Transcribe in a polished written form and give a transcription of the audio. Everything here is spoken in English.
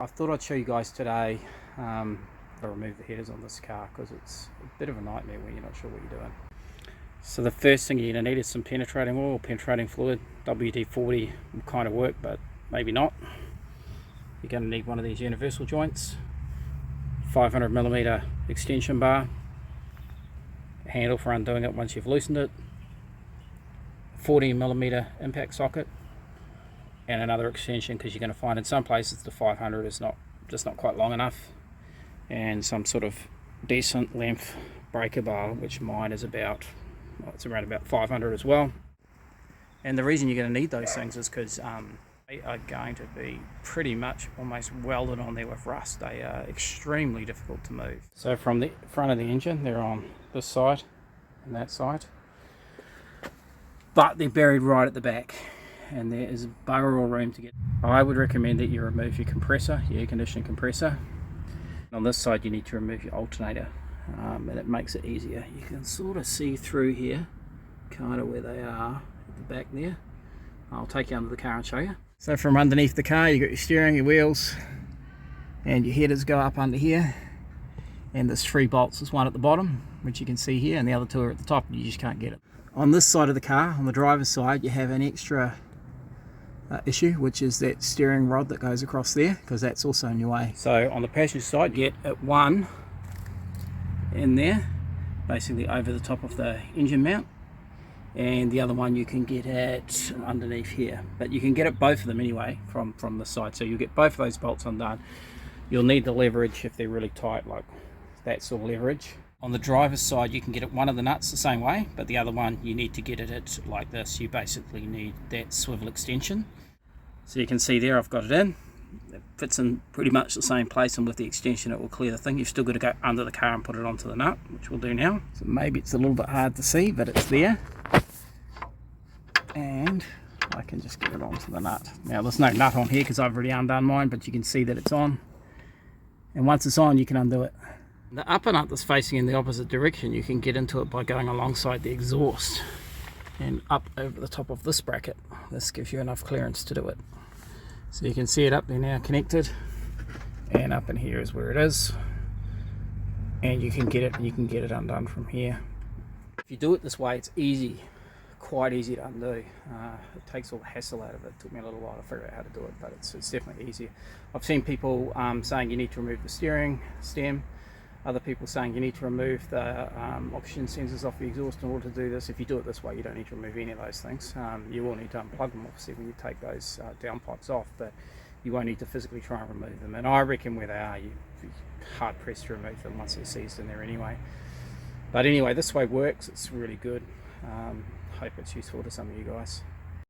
I thought I'd show you guys today how to remove the headers on this car, because it's a bit of a nightmare when you're not sure what you're doing. So the first thing you're going to need is some penetrating oil, penetrating fluid. WD-40 will kind of work, but maybe not. You're going to need one of these universal joints, 500mm extension bar, a handle for undoing it once you've loosened it, 40mm impact socket, and another extension, because you're going to find in some places the 500 is just not quite long enough, and some sort of decent length breaker bar, which mine is about, well, it's around about 500 as well. And the reason you're going to need those things is because they are going to be pretty much almost welded on there with rust. They are extremely difficult to move. So from the front of the engine, they're on this side and that side, but they're buried right at the back, and there is bugger all room to get. I would recommend that you remove your compressor, your air conditioning compressor. On this side you need to remove your alternator, and it makes it easier. You can sort of see through here, kind of where they are at the back there. I'll take you under the car and show you. So from underneath the car, you've got your steering, your wheels, and your headers go up under here, and there's 3 bolts. There's one at the bottom, which you can see here, and the other 2 are at the top, and you just can't get it. On this side of the car, on the driver's side, you have an extra issue, which is that steering rod that goes across there, because that's also in your way. So on the passenger side, you get at one in there, basically over the top of the engine mount, and the other one you can get at underneath here, but you can get at both of them anyway from the side. So you'll get both of those bolts undone. You'll need the leverage if they're really tight, like that sort of leverage. On the driver's side, you can get at one of the nuts the same way, but the other one you need to get it at like this. You basically need that swivel extension. So you can see there I've got it in. It fits in pretty much the same place, and with the extension it will clear the thing. You've still got to go under the car and put it onto the nut, which we'll do now. So maybe it's a little bit hard to see, but it's there. And I can just get it onto the nut. Now there's no nut on here because I've already undone mine, but you can see that it's on. And once it's on, you can undo it. The upper nut that's facing in the opposite direction, you can get into it by going alongside the exhaust and up over the top of this bracket. This gives you enough clearance to do it. So you can see it up there now connected, and up in here is where it is, and you can get it undone from here. If you do it this way, it's easy, quite easy to undo. It takes all the hassle out of it. It took me a little while to figure out how to do it, but it's definitely easier. I've seen people saying you need to remove the steering stem. Other people saying you need to remove the oxygen sensors off the exhaust in order to do this. If you do it this way, you don't need to remove any of those things. You will need to unplug them, obviously, when you take those downpipes off, but you won't need to physically try and remove them. And I reckon where they are, you're hard pressed to remove them once they're seized in there anyway. But anyway, this way works. It's really good. Hope it's useful to some of you guys.